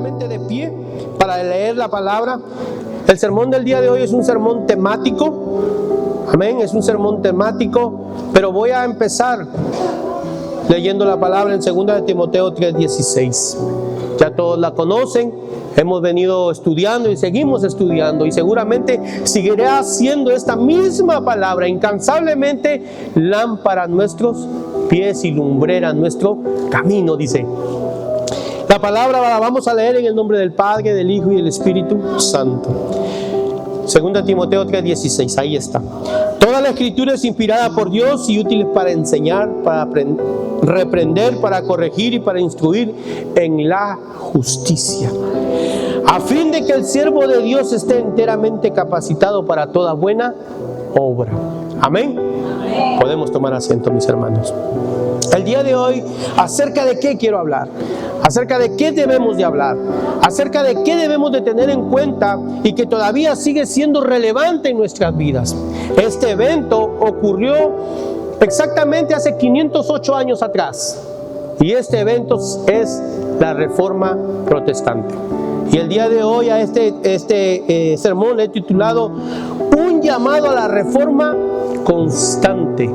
nuevamente de pie para leer la palabra. El sermón del día de hoy es un sermón temático. Amén, es un sermón temático, pero voy a empezar leyendo la palabra en 2 de Timoteo 3:16. Ya todos la conocen, hemos venido estudiando y seguimos estudiando, y seguramente seguiré haciendo esta misma palabra incansablemente lámpara a nuestros pies y lumbrera a nuestro camino, dice. La palabra la vamos a leer en el nombre del Padre, del Hijo y del Espíritu Santo. 2 Timoteo 3:16, ahí está. Toda la escritura es inspirada por Dios y útil para enseñar, para reprender, para corregir y para instruir en la justicia, a fin de que el siervo de Dios esté enteramente capacitado para toda buena obra. Amén. Amén. Podemos tomar asiento, mis hermanos. El día de hoy, ¿acerca de qué quiero hablar? Acerca de qué debemos de hablar, acerca de qué debemos de tener en cuenta y que todavía sigue siendo relevante en nuestras vidas. Este evento ocurrió exactamente hace 508 años atrás, y este evento es la Reforma Protestante. Y el día de hoy a este sermón le he titulado Un llamado a la reforma constante,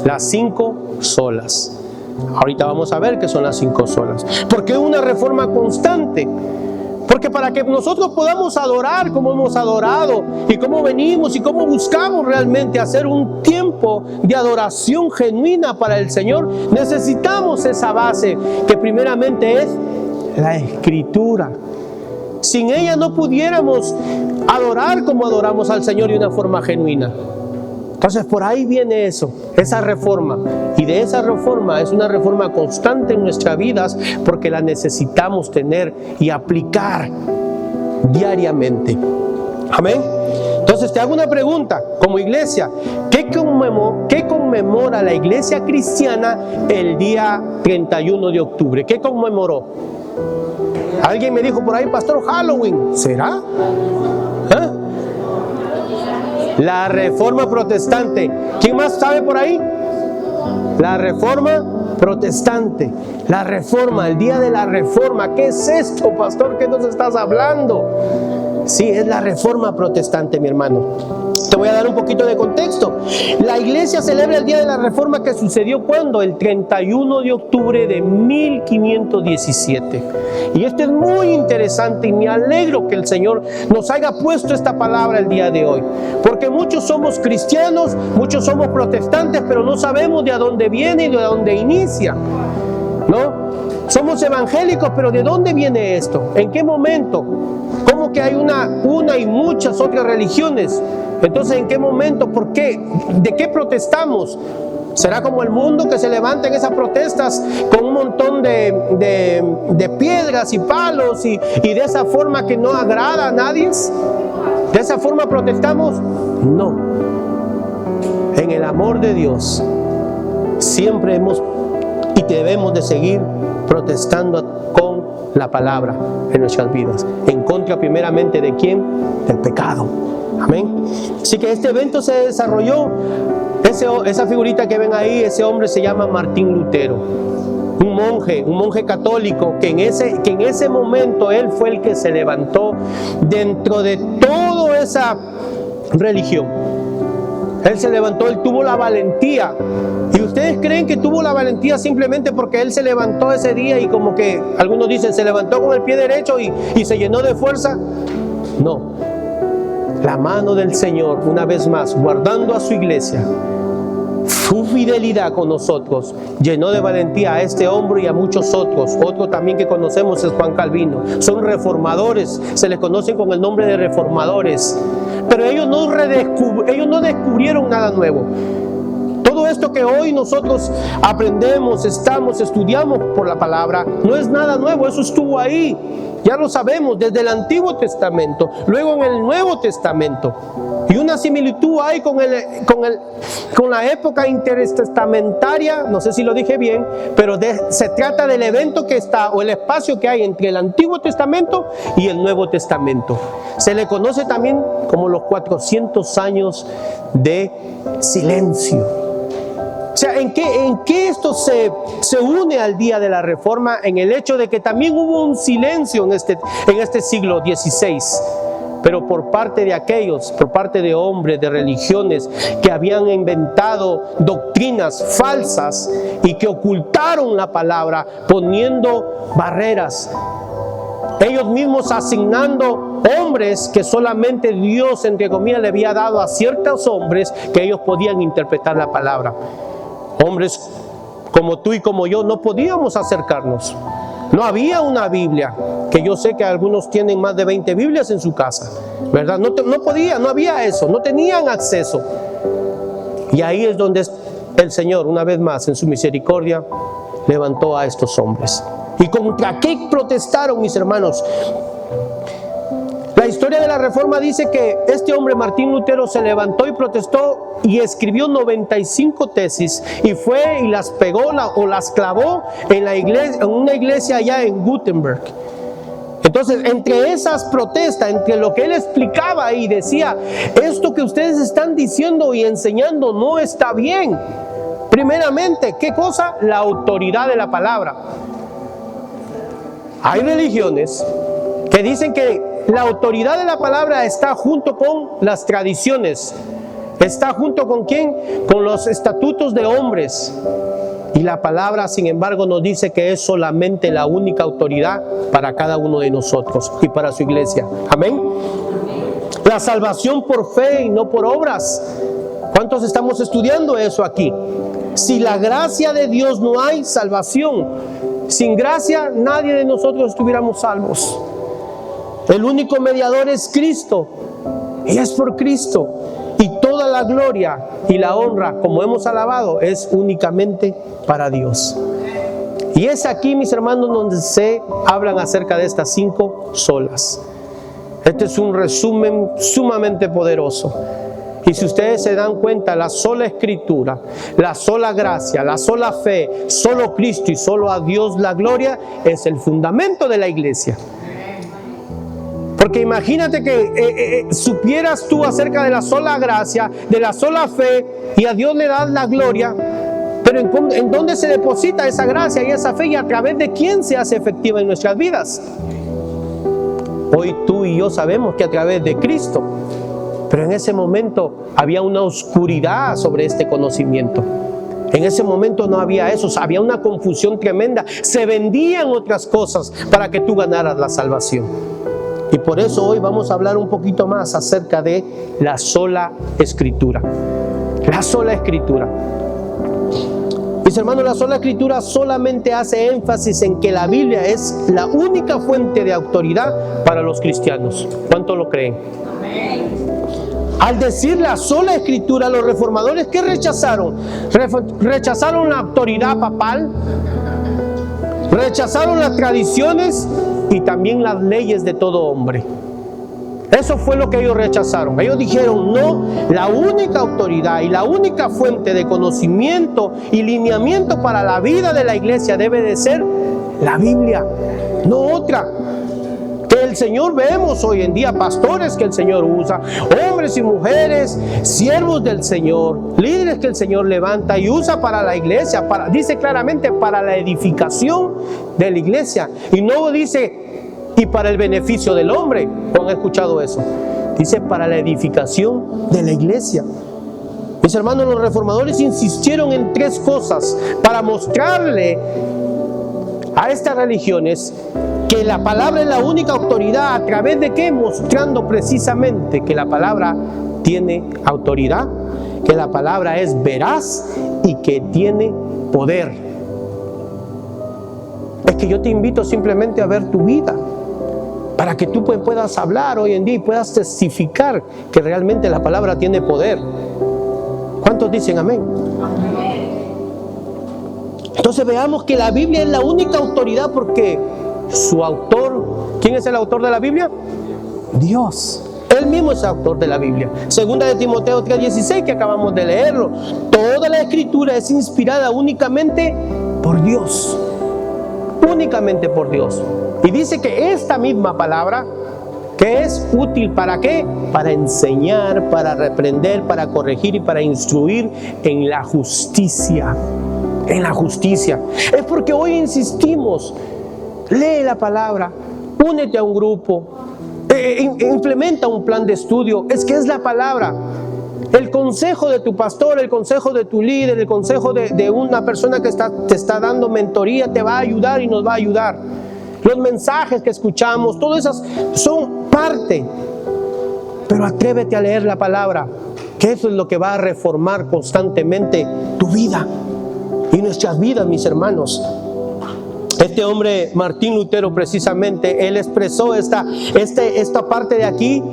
las 5 solas. Ahorita vamos a ver qué son las 5 solas. ¿Por qué una reforma constante? Porque para que nosotros podamos adorar como hemos adorado y cómo venimos y cómo buscamos realmente hacer un tiempo de adoración genuina para el Señor, necesitamos esa base que primeramente es la Escritura. Sin ella no pudiéramos adorar como adoramos al Señor de una forma genuina. Entonces por ahí viene eso, esa reforma. Y de esa reforma es una reforma constante en nuestras vidas porque la necesitamos tener y aplicar diariamente. Amén. Entonces te hago una pregunta como iglesia. ¿Qué conmemora la iglesia cristiana el día 31 de octubre? ¿Qué conmemoró? Alguien me dijo por ahí, pastor, Halloween. ¿Será? ¿Ah? La Reforma Protestante. ¿Quién más sabe por ahí? La Reforma Protestante. La Reforma, el día de la Reforma. ¿Qué es esto, pastor? ¿Qué nos estás hablando? Sí, es la Reforma Protestante, mi hermano. Te voy a dar un poquito de contexto. La iglesia celebra el día de la Reforma que sucedió ¿cuándo? El 31 de octubre de 1517. Y esto es muy interesante y me alegro que el Señor nos haya puesto esta palabra el día de hoy. Porque muchos somos cristianos, muchos somos protestantes, pero no sabemos de dónde viene y de dónde inicia, ¿no? Somos evangélicos, pero ¿de dónde viene esto? ¿En qué momento? ¿Cómo que hay una y muchas otras religiones? Entonces, ¿en qué momento? ¿Por qué? ¿De qué protestamos? ¿Será como el mundo que se levanta en esas protestas con un montón de piedras y palos y de esa forma que no agrada a nadie? ¿De esa forma protestamos? No. En el amor de Dios siempre hemos y debemos de seguir protestando con la palabra en nuestras vidas, en contra primeramente de ¿quién? Del pecado. Amén. Así que este evento se desarrolló, esa figurita que ven ahí, ese hombre se llama Martín Lutero, un monje católico que en ese momento él fue el que se levantó dentro de toda esa religión. Él se levantó, él tuvo la valentía. ¿Y ustedes creen que tuvo la valentía simplemente porque él se levantó ese día y como que algunos dicen se levantó con el pie derecho y se llenó de fuerza? No. La mano del Señor, una vez más, guardando a su iglesia, su fidelidad con nosotros, llenó de valentía a este hombre y a muchos otros. Otro también que conocemos es Juan Calvino. Son reformadores, se les conocen con el nombre de reformadores. Pero ellos no descubrieron nada nuevo. Todo esto que hoy nosotros aprendemos, estudiamos por la palabra, no es nada nuevo, eso estuvo ahí. Ya lo sabemos desde el Antiguo Testamento, luego en el Nuevo Testamento. Y una similitud hay con la época intertestamentaria, no sé si lo dije bien, pero se trata del evento que está, o el espacio que hay entre el Antiguo Testamento y el Nuevo Testamento. Se le conoce también como los 400 años de silencio. O sea, ¿en qué esto se une al día de la Reforma? En el hecho de que también hubo un silencio en este siglo XVI, pero por parte de aquellos, por parte de hombres, de religiones que habían inventado doctrinas falsas y que ocultaron la palabra, poniendo barreras. Ellos mismos asignando hombres que solamente Dios, entre comillas, le había dado a ciertos hombres que ellos podían interpretar la palabra. Hombres como tú y como yo no podíamos acercarnos. No había una Biblia, que yo sé que algunos tienen más de 20 Biblias en su casa, ¿verdad? No había eso, no tenían acceso. Y ahí es donde el Señor, una vez más, en su misericordia, levantó a estos hombres. ¿Y contra qué protestaron, mis hermanos? La historia de la Reforma dice que este hombre, Martín Lutero, se levantó y protestó y escribió 95 tesis y fue y las pegó o las clavó en una iglesia allá en Gutenberg. Entonces, entre esas protestas, entre lo que él explicaba y decía, esto que ustedes están diciendo y enseñando no está bien. Primeramente, ¿qué cosa? La autoridad de la palabra. Hay religiones que dicen que la autoridad de la palabra está junto con las tradiciones. ¿Está junto con quién? Con los estatutos de hombres. Y la palabra, sin embargo, nos dice que es solamente la única autoridad para cada uno de nosotros y para su iglesia. Amén. La salvación por fe y no por obras. ¿Cuántos estamos estudiando eso aquí? Si la gracia de Dios no hay salvación. Sin gracia nadie de nosotros estuviéramos salvos. El único mediador es Cristo, y es por Cristo. Y toda la gloria y la honra, como hemos alabado, es únicamente para Dios. Y es aquí, mis hermanos, donde se hablan acerca de estas 5 solas. Este es un resumen sumamente poderoso. Y si ustedes se dan cuenta, la sola Escritura, la sola gracia, la sola fe, solo Cristo y solo a Dios la gloria, es el fundamento de la iglesia. Porque imagínate que supieras tú acerca de la sola gracia, de la sola fe, y a Dios le das la gloria, pero ¿en dónde se deposita esa gracia y esa fe, y a través de quién se hace efectiva en nuestras vidas? Hoy tú y yo sabemos que a través de Cristo, pero en ese momento había una oscuridad sobre este conocimiento. En ese momento no había eso, había una confusión tremenda. Se vendían otras cosas para que tú ganaras la salvación. Y por eso hoy vamos a hablar un poquito más acerca de la sola Escritura. La sola Escritura. Mis hermanos, la sola Escritura solamente hace énfasis en que la Biblia es la única fuente de autoridad para los cristianos. ¿Cuánto lo creen? Al decir la sola Escritura, los reformadores, ¿qué rechazaron? Rechazaron la autoridad papal, rechazaron las tradiciones y también las leyes de todo hombre. Eso fue lo que ellos rechazaron. Ellos dijeron, no, la única autoridad y la única fuente de conocimiento y lineamiento para la vida de la iglesia debe de ser la Biblia, no otra. Que el Señor, vemos hoy en día pastores que el Señor usa, hombres y mujeres, siervos del Señor, líderes que el Señor levanta y usa para la iglesia, dice claramente para la edificación de la iglesia, y no dice y para el beneficio del hombre. ¿Han escuchado eso? Dice para la edificación de la iglesia. Mis hermanos, los reformadores insistieron en 3 cosas para mostrarle a estas religiones que la palabra es la única autoridad. ¿A través de qué? Mostrando precisamente que la palabra tiene autoridad, que la palabra es veraz y que tiene poder. Es que yo te invito simplemente a ver tu vida, para que tú puedas hablar hoy en día y puedas testificar que realmente la palabra tiene poder. ¿Cuántos dicen amén? Entonces veamos que la Biblia es la única autoridad porque su autor, ¿quién es el autor de la Biblia? Dios. Él mismo es el autor de la Biblia. Segunda de Timoteo 3:16, que acabamos de leerlo. Toda la Escritura es inspirada únicamente por Dios. Únicamente por Dios. Y dice que esta misma palabra que es útil ¿para qué? Para enseñar, para reprender, para corregir y para instruir en la justicia. En la justicia. Es porque hoy insistimos, lee la palabra, únete a un grupo, implementa un plan de estudio. Es que es la palabra. El consejo de tu pastor, el consejo de tu líder, el consejo de una persona que te está dando mentoría te va a ayudar y nos va a ayudar. Los mensajes que escuchamos, todas esas son parte. Pero atrévete a leer la palabra, que eso es lo que va a reformar constantemente tu vida y nuestras vidas, mis hermanos. Este hombre, Martín Lutero, precisamente, él expresó esta parte de aquí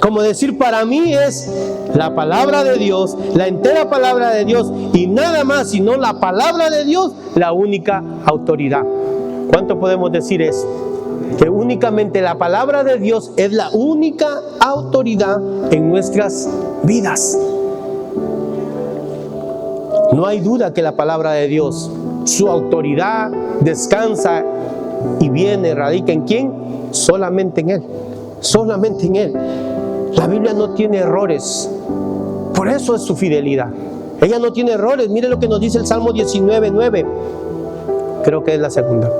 como decir, para mí es la palabra de Dios, la entera palabra de Dios y nada más, sino la palabra de Dios, la única autoridad. ¿Cuánto podemos decir eso? Que únicamente la palabra de Dios es la única autoridad en nuestras vidas. No hay duda que la palabra de Dios, su autoridad descansa y viene, radica ¿en quién? Solamente en Él. Solamente en Él. La Biblia no tiene errores. Por eso es su fidelidad. Ella no tiene errores. Mire lo que nos dice el Salmo 19:9. Creo que es la segunda.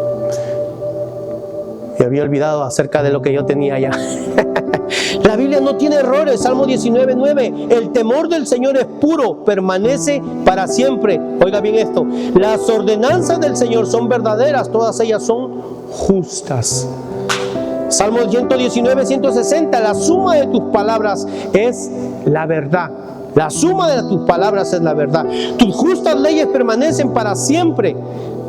Me había olvidado acerca de lo que yo tenía allá. La Biblia no tiene errores. Salmo 19:9. El temor del Señor es puro, permanece para siempre. Oiga bien esto. Las ordenanzas del Señor son verdaderas, todas ellas son justas. Salmo 119:160. La suma de tus palabras es la verdad. La suma de tus palabras es la verdad. Tus justas leyes permanecen para siempre.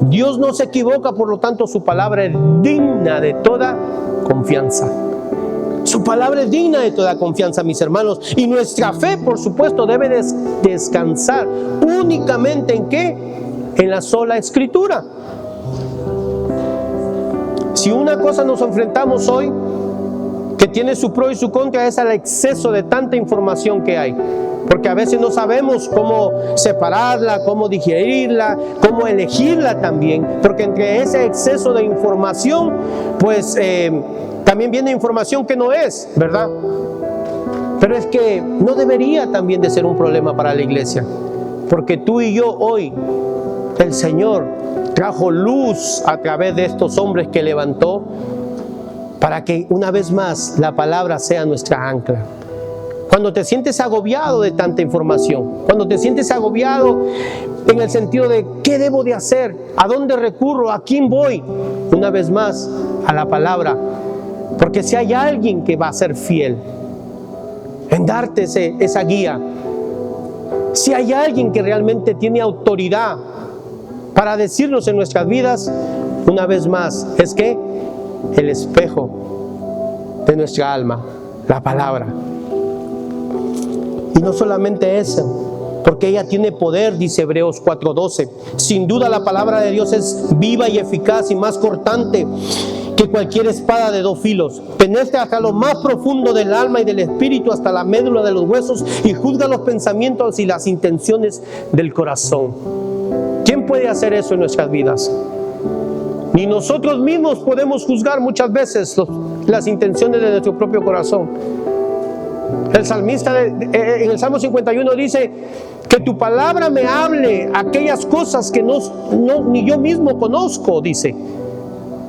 Dios no se equivoca, por lo tanto su palabra es digna de toda confianza. Su palabra es digna de toda confianza, mis hermanos. Y nuestra fe, por supuesto, debe descansar únicamente ¿en qué? En la sola Escritura. Si una cosa nos enfrentamos hoy, que tiene su pro y su contra, es al exceso de tanta información que hay. Porque a veces no sabemos cómo separarla, cómo digerirla, cómo elegirla también. Porque entre ese exceso de información, pues también viene información que no es, ¿verdad? Pero es que no debería también de ser un problema para la iglesia. Porque tú y yo hoy, el Señor trajo luz a través de estos hombres que levantó para que una vez más la palabra sea nuestra ancla. Cuando te sientes agobiado de tanta información, cuando te sientes agobiado en el sentido de ¿qué debo de hacer? ¿A dónde recurro? ¿A quién voy? Una vez más, a la palabra. Porque si hay alguien que va a ser fiel en darte esa guía, si hay alguien que realmente tiene autoridad para decirnos en nuestras vidas, una vez más, es que el espejo de nuestra alma, la palabra. Y no solamente eso, porque ella tiene poder, dice Hebreos 4:12. Sin duda la palabra de Dios es viva y eficaz y más cortante que cualquier espada de dos filos. Penetra hasta lo más profundo del alma y del espíritu, hasta la médula de los huesos, y juzga los pensamientos y las intenciones del corazón. ¿Quién puede hacer eso en nuestras vidas? Ni nosotros mismos podemos juzgar muchas veces las intenciones de nuestro propio corazón. El salmista en el Salmo 51 dice que tu palabra me hable aquellas cosas que ni yo mismo conozco, dice.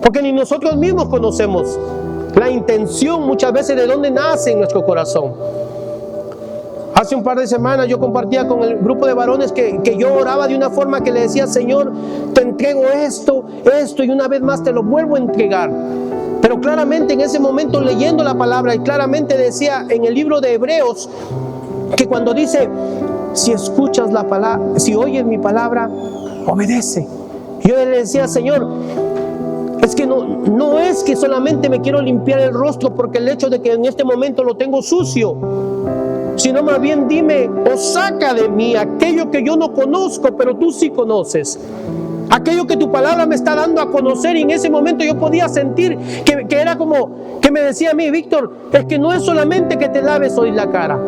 Porque ni nosotros mismos conocemos la intención muchas veces de dónde nace en nuestro corazón. Hace un par de semanas yo compartía con el grupo de varones que yo oraba de una forma que le decía: Señor, te entrego esto y una vez más te lo vuelvo a entregar. Pero claramente en ese momento, leyendo la palabra, y claramente decía en el libro de Hebreos que cuando dice: si escuchas la palabra, si oyes mi palabra, obedece. Yo le decía: Señor, es que no es que solamente me quiero limpiar el rostro porque el hecho de que en este momento lo tengo sucio, sino más bien dime o saca de mí aquello que yo no conozco, pero tú sí conoces. Aquello que tu palabra me está dando a conocer, y en ese momento yo podía sentir que era como que me decía a mí: Víctor, es que no es solamente que te laves hoy la cara,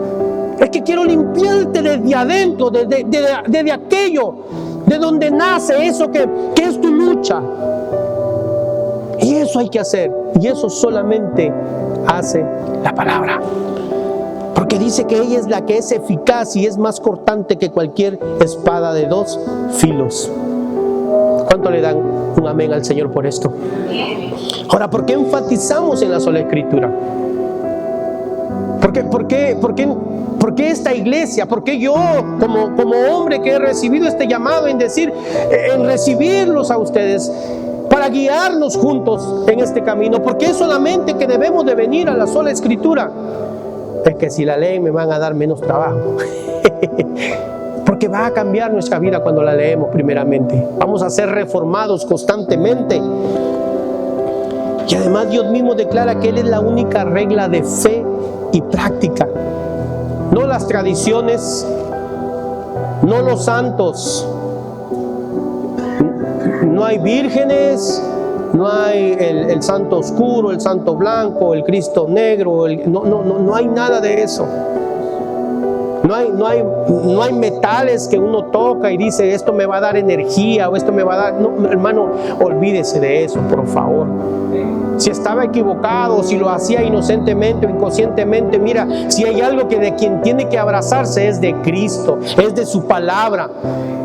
es que quiero limpiarte desde adentro, desde aquello, de donde nace eso que es tu lucha. Y Eso hay que hacer, y eso solamente hace la palabra. Porque dice que ella es la que es eficaz y es más cortante que cualquier espada de dos filos. ¿Cuánto le dan un amén al Señor por esto? Ahora, ¿por qué enfatizamos en la sola Escritura? ¿Por qué esta iglesia? ¿Por qué yo, como hombre que he recibido este llamado en recibirlos a ustedes para guiarnos juntos en este camino? ¿Por qué solamente que debemos de venir a la sola Escritura? Es que si la leen me van a dar menos trabajo. Porque va a cambiar nuestra vida cuando la leemos primeramente. Vamos a ser reformados constantemente. Y además Dios mismo declara que Él es la única regla de fe y práctica. No las tradiciones, no los santos. No hay vírgenes, no hay el santo oscuro, el santo blanco, el Cristo negro, no hay nada de eso. No hay metales que uno toca y dice esto me va a dar energía o esto me va a dar. No, hermano, olvídese de eso, por favor. Si estaba equivocado, si lo hacía inocentemente o inconscientemente, mira, si hay algo de quien tiene que abrazarse es de Cristo, es de su palabra.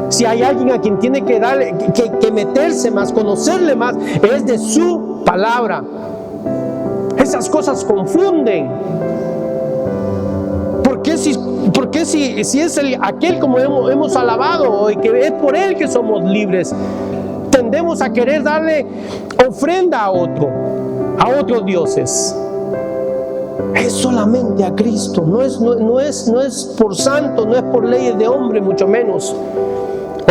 Si hay alguien a quien tiene que darle, que meterse más, conocerle más, es de su palabra. Esas cosas confunden. ¿Por qué si es aquel como hemos alabado y que es por él que somos libres, tendemos a querer darle ofrenda a otros dioses? Es solamente a Cristo, no es por santo, no es por leyes de hombre, mucho menos.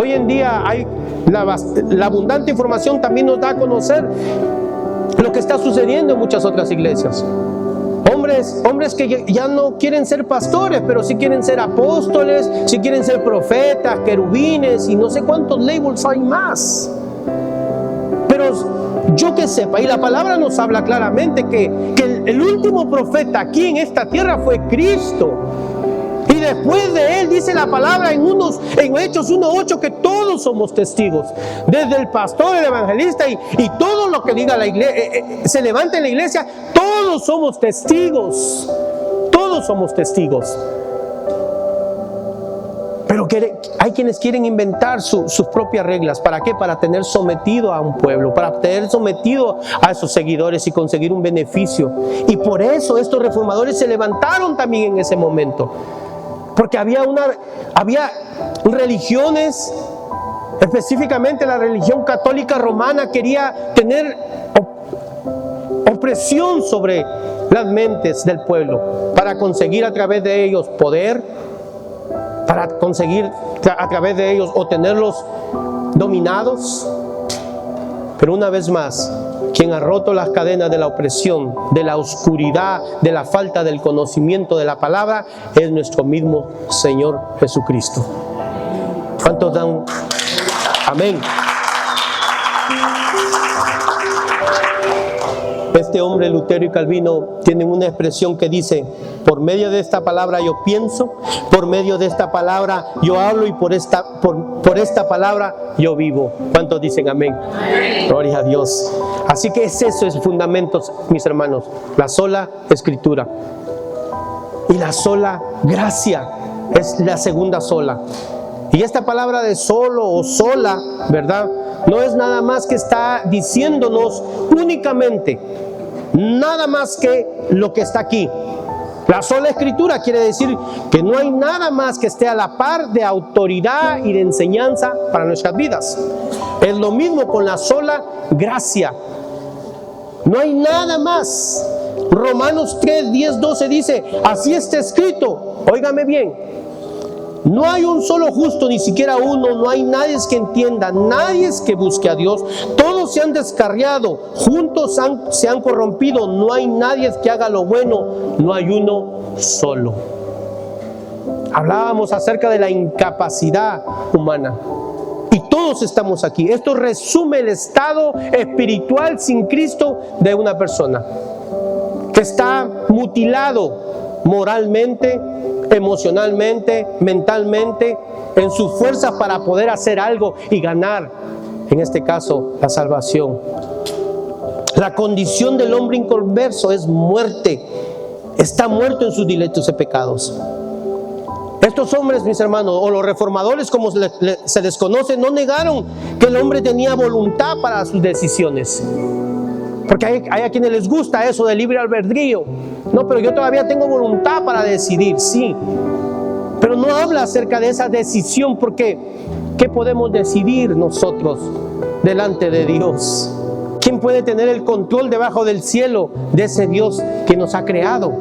Hoy en día hay la abundante información también nos da a conocer lo que está sucediendo en muchas otras iglesias. Hombres que ya no quieren ser pastores, pero sí quieren ser apóstoles, sí quieren ser profetas, querubines y no sé cuántos labels hay más. Pero yo que sepa, y la palabra nos habla claramente que el último profeta aquí en esta tierra fue Cristo. Y después de él dice la palabra en Hechos 1:8 que todos somos testigos. Desde el pastor, el evangelista y todo lo que diga la iglesia, se levanta en la iglesia, todos somos testigos. Todos somos testigos. Pero hay quienes quieren inventar sus propias reglas. ¿Para qué? Para tener sometido a un pueblo, para tener sometido a esos seguidores y conseguir un beneficio. Y por eso estos reformadores se levantaron también en ese momento. Porque había religiones, específicamente la religión católica romana quería tener opresión sobre las mentes del pueblo para conseguir a través de ellos poder, para conseguir a través de ellos o tenerlos dominados. Pero una vez más, quien ha roto las cadenas de la opresión, de la oscuridad, de la falta del conocimiento de la palabra, es nuestro mismo Señor Jesucristo. ¿Cuántos dan amén? Este hombre, Lutero y Calvino, tienen una expresión que dice: por medio de esta palabra yo pienso, por medio de esta palabra yo hablo y por esta palabra yo vivo. ¿Cuántos dicen amén? Gloria a Dios. Así que es el fundamento, mis hermanos, la sola Escritura. Y la sola gracia es la segunda sola. Y esta palabra de solo o sola, ¿verdad? No es nada más que está diciéndonos únicamente, nada más que lo que está aquí. La sola Escritura quiere decir que no hay nada más que esté a la par de autoridad y de enseñanza para nuestras vidas. Es lo mismo con la sola gracia. No hay nada más. Romanos 3, 10, 12 dice: así está escrito. Óigame bien. No hay un solo justo, ni siquiera uno. No hay nadie que entienda, nadie que busque a Dios. Todos se han descarriado, juntos se han corrompido. No hay nadie que haga lo bueno, no hay uno solo. Hablábamos acerca de la incapacidad humana. Y todos estamos aquí. Esto resume el estado espiritual sin Cristo de una persona que está mutilado moralmente, emocionalmente, mentalmente, en sus fuerzas para poder hacer algo y ganar, en este caso, la salvación. La condición del hombre inconverso es muerte. Está muerto en sus delitos y pecados. Estos hombres, mis hermanos, o los reformadores como se les conoce, no negaron que el hombre tenía voluntad para sus decisiones. Porque hay a quienes les gusta eso de libre albedrío. No, pero yo todavía tengo voluntad para decidir, sí. Pero no habla acerca de esa decisión, porque ¿qué podemos decidir nosotros delante de Dios? ¿Quién puede tener el control debajo del cielo de ese Dios que nos ha creado?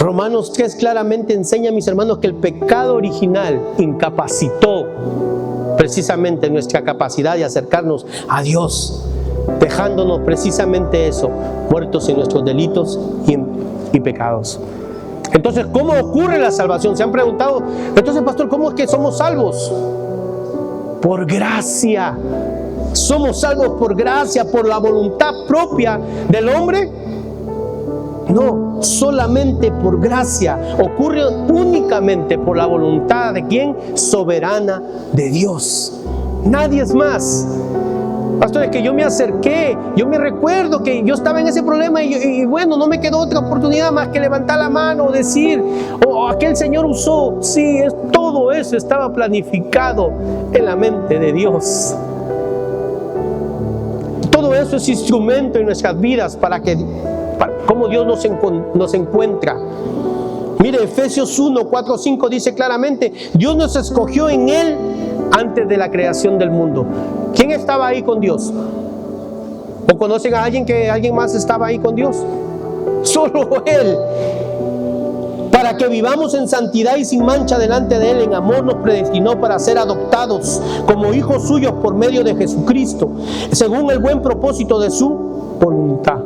Romanos 3 claramente enseña, mis hermanos, que el pecado original incapacitó precisamente nuestra capacidad de acercarnos a Dios, dejándonos precisamente eso, muertos en nuestros delitos y pecados. Entonces, ¿cómo ocurre la salvación? Se han preguntado, entonces, pastor, ¿cómo es que somos salvos? Por gracia. ¿Somos salvos por gracia, por la voluntad propia del hombre? No, solamente por gracia. Ocurre únicamente por la voluntad de ¿quién? Soberana de Dios. Nadie es más. Pastor, es que yo me acerqué, yo me recuerdo que yo estaba en ese problema y bueno, no me quedó otra oportunidad más que levantar la mano o decir, aquel Señor usó. Sí, todo eso estaba planificado en la mente de Dios. Todo eso es instrumento en nuestras vidas para cómo Dios nos encuentra. Mire, Efesios 1, 4, 5 dice claramente, Dios nos escogió en Él antes de la creación del mundo. ¿Quién estaba ahí con Dios? ¿O conocen a alguien que alguien más estaba ahí con Dios? Solo Él. Para que vivamos en santidad y sin mancha delante de Él, en amor nos predestinó para ser adoptados como hijos suyos por medio de Jesucristo, según el buen propósito de su voluntad.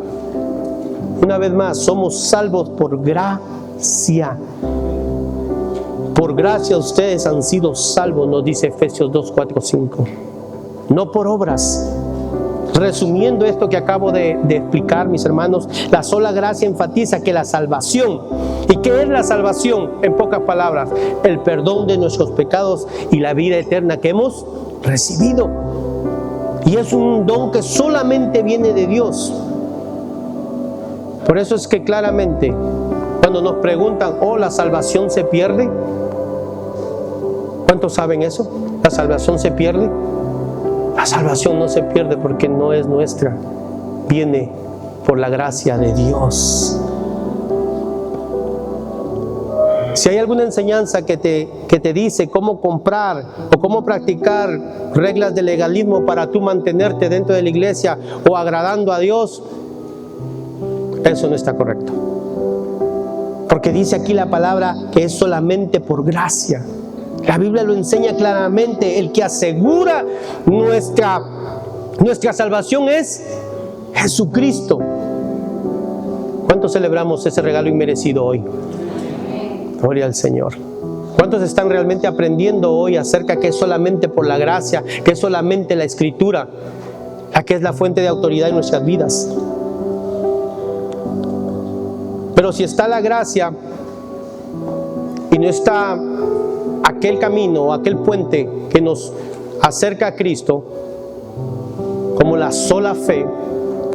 Una vez más, somos salvos por gracia. Por gracia ustedes han sido salvos, nos dice Efesios 2, 4, 5. No por obras. Resumiendo esto que acabo de explicar, mis hermanos, la sola gracia enfatiza que la salvación. ¿Y qué es la salvación? En pocas palabras, el perdón de nuestros pecados y la vida eterna que hemos recibido. Y es un don que solamente viene de Dios. Por eso es que claramente, cuando nos preguntan, ¿la salvación se pierde? ¿Cuántos saben eso? ¿La salvación se pierde? La salvación no se pierde porque no es nuestra. Viene por la gracia de Dios. Si hay alguna enseñanza que te dice cómo comprar o cómo practicar reglas de legalismo para tú mantenerte dentro de la iglesia o agradando a Dios, eso no está correcto. Porque dice aquí la palabra que es solamente por gracia. La Biblia lo enseña claramente. El que asegura nuestra salvación es Jesucristo. ¿Cuántos celebramos ese regalo inmerecido hoy? Gloria al Señor. ¿Cuántos están realmente aprendiendo hoy acerca que es solamente por la gracia, que es solamente la Escritura, la que es la fuente de autoridad en nuestras vidas? Pero si está la gracia y no está aquel camino o aquel puente que nos acerca a Cristo, como la sola fe,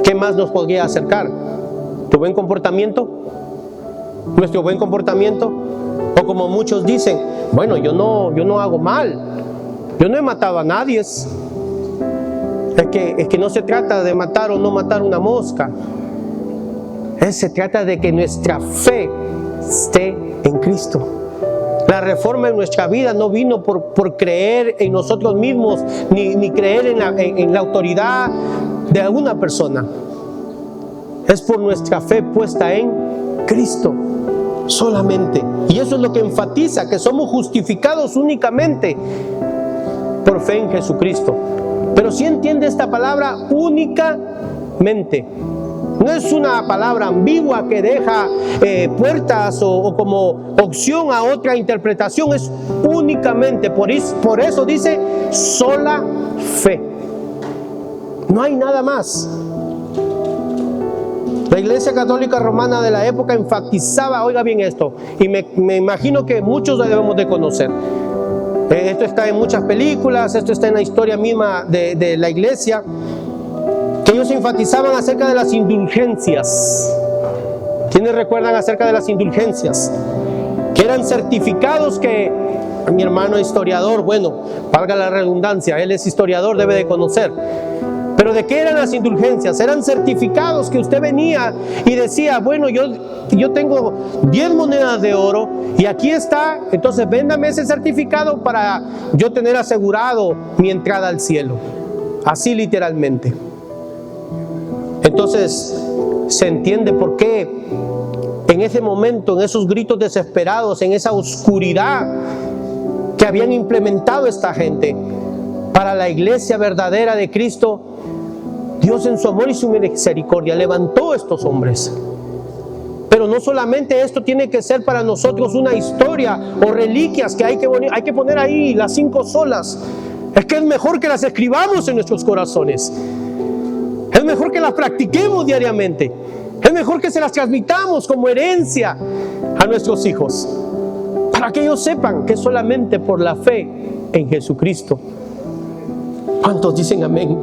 ¿qué más nos podría acercar? ¿Tu buen comportamiento? ¿Nuestro buen comportamiento? O como muchos dicen, bueno, yo no hago mal, yo no he matado a nadie. Es que no se trata de matar o no matar una mosca. Se trata de que nuestra fe esté en Cristo. La reforma en nuestra vida no vino por creer en nosotros mismos, ni creer en la autoridad de alguna persona. Es por nuestra fe puesta en Cristo solamente. Y eso es lo que enfatiza, que somos justificados únicamente por fe en Jesucristo. Pero si entiende esta palabra únicamente. No es una palabra ambigua que deja puertas o como opción a otra interpretación. Es únicamente, por eso dice sola fe. No hay nada más. La Iglesia Católica Romana de la época enfatizaba, oiga bien esto, y me imagino que muchos lo debemos de conocer. Esto está en muchas películas, esto está en la historia misma de la Iglesia. que ellos enfatizaban acerca de las indulgencias. ¿Quiénes recuerdan acerca de las indulgencias? Que eran certificados que mi hermano historiador, bueno, valga la redundancia, él es historiador, debe de conocer. Pero ¿de qué eran las indulgencias? Eran certificados que usted venía y decía, bueno, yo tengo 10 monedas de oro y aquí está, entonces véndame ese certificado para yo tener asegurado mi entrada al cielo. Así literalmente. Entonces se entiende por qué en ese momento, en esos gritos desesperados, en esa oscuridad que habían implementado esta gente para la iglesia verdadera de Cristo, Dios en su amor y su misericordia levantó a estos hombres. Pero no solamente esto tiene que ser para nosotros una historia o reliquias que hay que poner ahí las 5 solas. Es que es mejor que las escribamos en nuestros corazones. Es mejor que las practiquemos diariamente. Es mejor que se las transmitamos como herencia a nuestros hijos, para que ellos sepan que solamente por la fe en Jesucristo. ¿Cuántos dicen amén?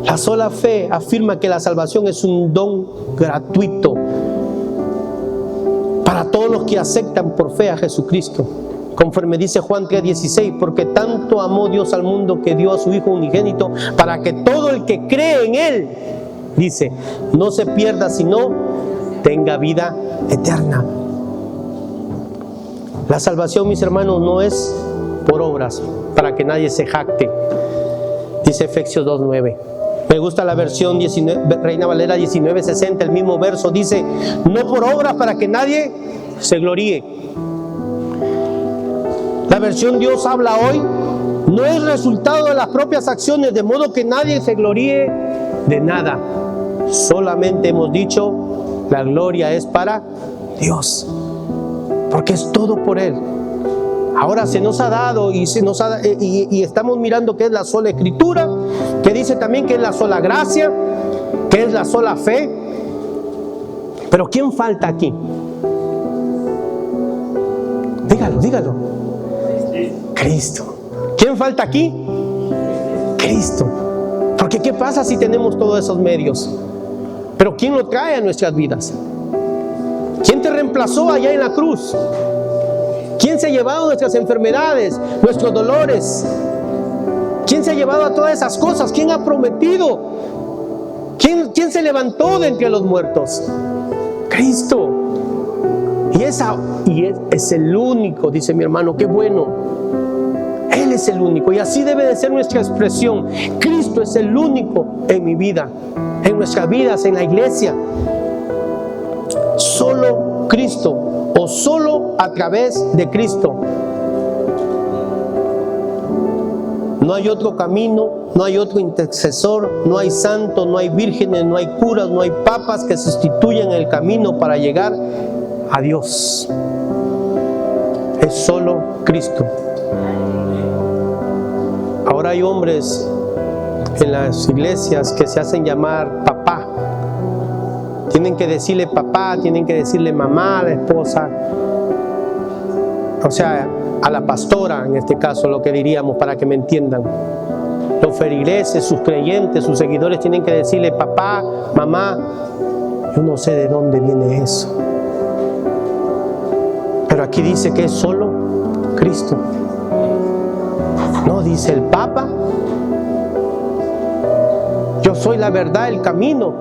La sola fe afirma que la salvación es un don gratuito para todos los que aceptan por fe a Jesucristo. Conforme dice Juan 3:16, porque tanto amó Dios al mundo que dio a su Hijo unigénito para que todo el que cree en Él, dice, no se pierda, sino tenga vida eterna. La salvación, mis hermanos, no es por obras, para que nadie se jacte. Dice Efesios 2:9. Me gusta la versión Reina Valera 19:60, el mismo verso dice, no por obras para que nadie se gloríe. La versión Dios habla hoy no es resultado de las propias acciones, de modo que nadie se gloríe de nada. Solamente hemos dicho, la gloria es para Dios, porque es todo por Él. Ahora se nos ha dado y estamos mirando que es la sola escritura, que dice también que es la sola gracia, que es la sola fe. Pero ¿quién falta aquí? Dígalo. Cristo. ¿Quién falta aquí? Cristo. Porque ¿qué pasa si tenemos todos esos medios? Pero ¿quién lo trae a nuestras vidas? ¿Quién te reemplazó allá en la cruz? ¿Quién se ha llevado nuestras enfermedades, nuestros dolores? ¿Quién se ha llevado a todas esas cosas? ¿Quién ha prometido? ¿Quién se levantó de entre los muertos? Cristo. Y es el único, dice mi hermano, qué bueno. Él es el único y así debe de ser nuestra expresión. Cristo es el único en mi vida, en nuestras vidas, en la iglesia. Solo Cristo, o solo a través de Cristo. No hay otro camino, no hay otro intercesor, no hay santos, no hay vírgenes, no hay curas, no hay papas que sustituyan el camino para llegar a Dios. Es solo Cristo. Ahora hay hombres en las iglesias que se hacen llamar papá. Tienen que decirle papá, tienen que decirle mamá a la esposa, o sea, a la pastora en este caso, lo que diríamos para que me entiendan. Los feligreses, sus creyentes, sus seguidores tienen que decirle papá, mamá. Yo no sé de dónde viene eso, pero aquí dice que es solo Cristo. No dice el Papa, yo soy la verdad, el camino.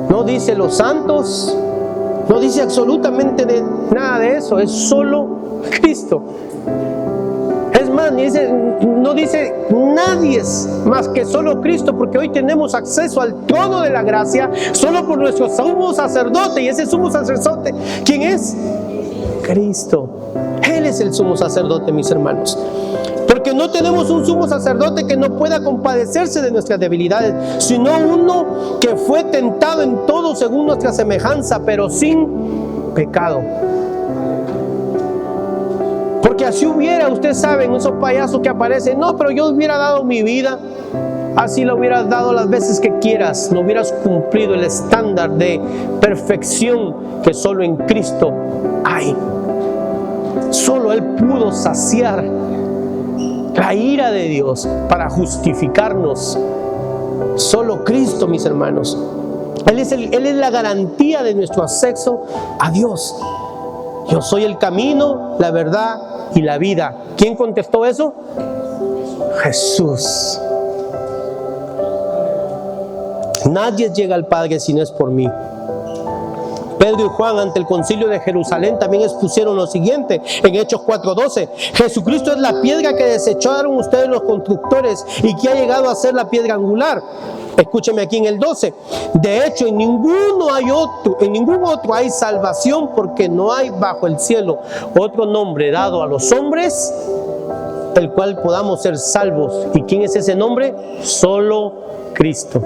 No dice los santos, no dice absolutamente nada de eso, es solo Cristo. Es más, no dice nadie más que solo Cristo, porque hoy tenemos acceso al trono de la gracia solo por nuestro sumo sacerdote. Y ese sumo sacerdote, ¿quién es? Cristo. Él es el sumo sacerdote, mis hermanos. Porque no tenemos un sumo sacerdote que no pueda compadecerse de nuestras debilidades, sino uno que fue tentado en todo según nuestra semejanza, pero sin pecado. Porque así hubiera, ustedes saben, esos payasos que aparecen, no, pero yo hubiera dado mi vida, así lo hubieras dado las veces que quieras, no hubieras cumplido el estándar de perfección que solo en Cristo hay. Solo Él pudo saciar la ira de Dios para justificarnos. Solo Cristo, mis hermanos. Él es la garantía de nuestro acceso a Dios. Yo soy el camino, la verdad y la vida. ¿Quién contestó eso? Jesús. Nadie llega al Padre si no es por mí. Pedro y Juan ante el concilio de Jerusalén también expusieron lo siguiente en Hechos 4:12. Jesucristo es la piedra que desecharon ustedes los constructores y que ha llegado a ser la piedra angular. Escúcheme aquí en el 12. De hecho, en ningún otro hay salvación, porque no hay bajo el cielo otro nombre dado a los hombres el cual podamos ser salvos. ¿Y quién es ese nombre? Solo Cristo.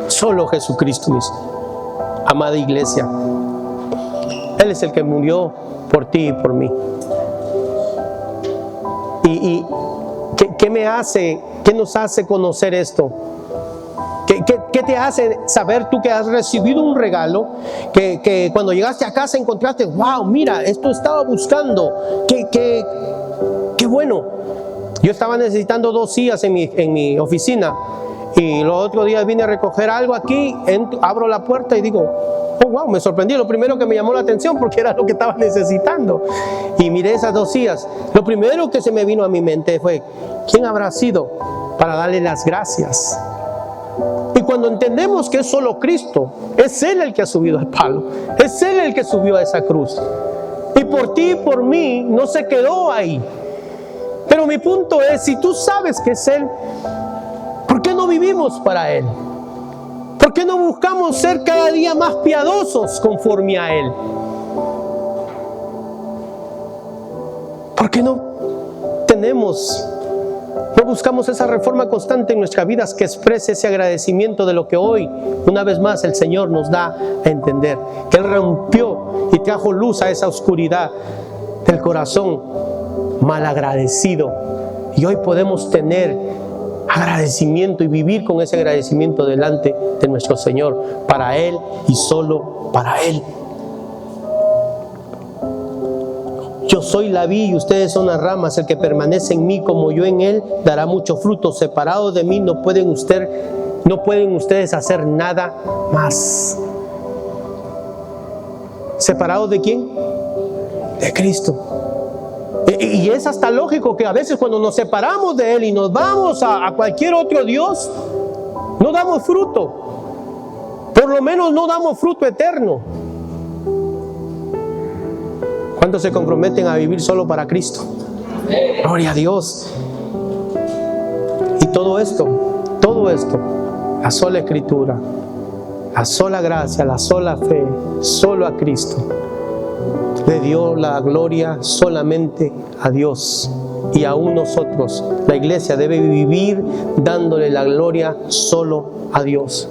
Solo Jesucristo, mis amada iglesia. Él es el que murió por ti y por mí. ¿Y qué nos hace conocer esto? ¿Qué te hace saber tú que has recibido un regalo? Que cuando llegaste a casa encontraste, wow, mira, esto estaba buscando. Qué bueno. Yo estaba necesitando 2 sillas en mi oficina. Y los otros días vine a recoger algo aquí, abro la puerta y digo, oh wow, me sorprendí. Lo primero que me llamó la atención, porque era lo que estaba necesitando. Y miré esas 2 sillas. Lo primero que se me vino a mi mente fue, ¿quién habrá sido para darle las gracias? Y cuando entendemos que es solo Cristo, es Él el que ha subido al palo, es Él el que subió a esa cruz. Y por ti y por mí no se quedó ahí. Pero mi punto es, si tú sabes que es Él, ¿por qué no vivimos para Él? ¿Por qué no buscamos ser cada día más piadosos conforme a Él? ¿Por qué no buscamos esa reforma constante en nuestras vidas que exprese ese agradecimiento de lo que hoy, una vez más, el Señor nos da a entender? Que Él rompió y trajo luz a esa oscuridad del corazón malagradecido. Y hoy podemos tener agradecimiento y vivir con ese agradecimiento delante de nuestro Señor, para Él y solo para Él. Yo soy la vid y ustedes son las ramas. El que permanece en mí como yo en él dará mucho fruto. Separados de mí no pueden ustedes hacer nada más. ¿Separados de quién? De Cristo. Y es hasta lógico que a veces cuando nos separamos de Él y nos vamos a cualquier otro Dios, no damos fruto. Por lo menos no damos fruto eterno. ¿Cuántos se comprometen a vivir solo para Cristo? Gloria a Dios. Y todo esto, la sola Escritura, la sola gracia, la sola fe, solo a Cristo. Le dio la gloria solamente a Dios. Y aún nosotros, la iglesia, debe vivir dándole la gloria solo a Dios.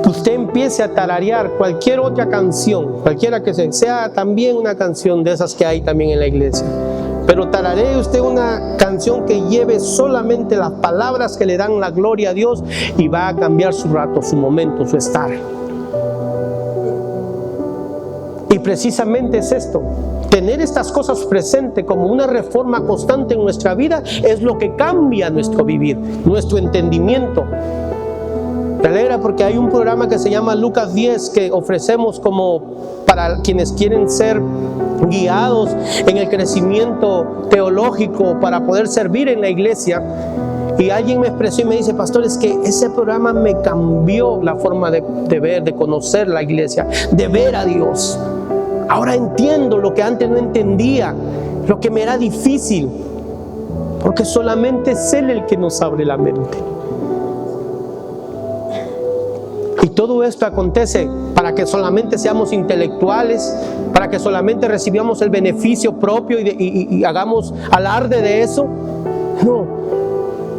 Usted empiece a tararear cualquier otra canción, cualquiera que sea también una canción de esas que hay también en la iglesia, pero tararee usted una canción que lleve solamente las palabras que le dan la gloria a Dios, y va a cambiar su rato, su momento, su estar. Y precisamente es esto, tener estas cosas presentes como una reforma constante en nuestra vida es lo que cambia nuestro vivir, nuestro entendimiento. Me alegra porque hay un programa que se llama Lucas 10 que ofrecemos como para quienes quieren ser guiados en el crecimiento teológico para poder servir en la iglesia. Y alguien me expresó y me dice, pastor, es que ese programa me cambió la forma de ver, de conocer la iglesia, de ver a Dios. Ahora entiendo lo que antes no entendía, lo que me era difícil, porque solamente es Él el que nos abre la mente. Y todo esto acontece para que solamente seamos intelectuales, para que solamente recibamos el beneficio propio y hagamos alarde de eso. No,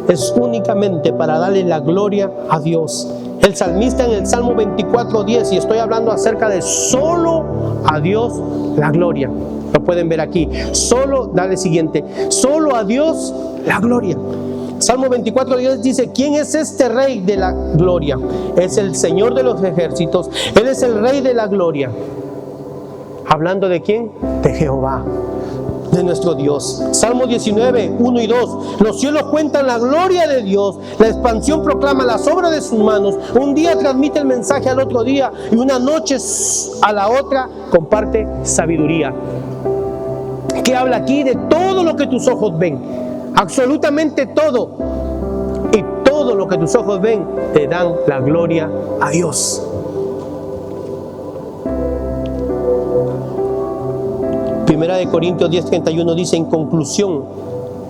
es únicamente para darle la gloria a Dios. El salmista en el Salmo 24:10, y estoy hablando acerca de solo a Dios la gloria. Lo pueden ver aquí. Dale siguiente. Solo a Dios la gloria. Salmo 24:10 dice, ¿quién es este Rey de la gloria? Es el Señor de los ejércitos. Él es el Rey de la gloria. ¿Hablando de quién? De Jehová. de nuestro Dios. Salmo 19, 1 y 2. Los cielos cuentan la gloria de Dios, la expansión proclama las obras de sus manos. Un día transmite el mensaje al otro día y una noche a la otra comparte sabiduría. Que habla aquí de todo lo que tus ojos ven, absolutamente todo, y todo lo que tus ojos ven te dan la gloria a Dios. Primera de Corintios 10:31 dice: en conclusión,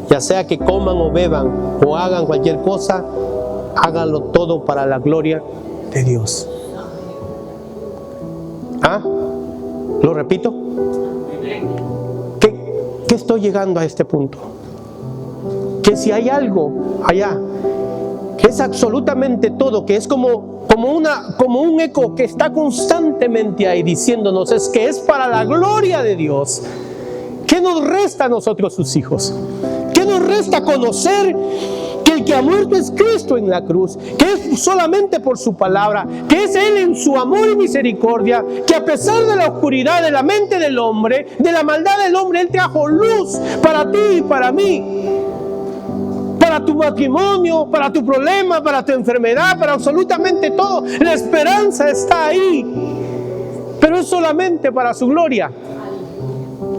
ya sea que coman o beban o hagan cualquier cosa, háganlo todo para la gloria de Dios. ¿Ah? ¿Lo repito? ¿Qué estoy llegando a este punto? Que si hay algo allá, que es absolutamente todo, que es como un eco que está constantemente ahí diciéndonos, es que es para la gloria de Dios. ¿Qué nos resta a nosotros, sus hijos? ¿Qué nos resta? Conocer que el que ha muerto es Cristo en la cruz, que es solamente por su palabra, que es Él en su amor y misericordia, que a pesar de la oscuridad de la mente del hombre, de la maldad del hombre, Él trajo luz para ti y para mí, para tu matrimonio, para tu problema, para tu enfermedad, para absolutamente todo. La esperanza está ahí, pero es solamente para su gloria.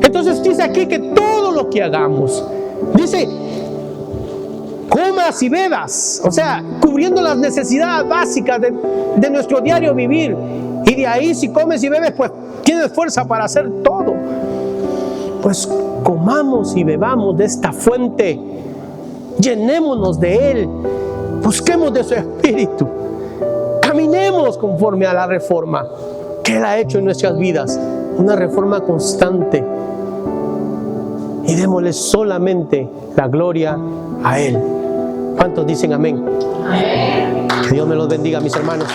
Entonces dice aquí que todo lo que hagamos, dice, comas y bebas, o sea, cubriendo las necesidades básicas de nuestro diario vivir. Y de ahí, si comes y bebes, pues tienes fuerza para hacer todo. Pues comamos y bebamos de esta fuente, llenémonos de Él, busquemos de su Espíritu, caminemos conforme a la reforma que Él ha hecho en nuestras vidas, una reforma constante, y démosle solamente la gloria a Él. ¿Cuántos dicen amén? Amén. Que Dios me los bendiga, mis hermanos.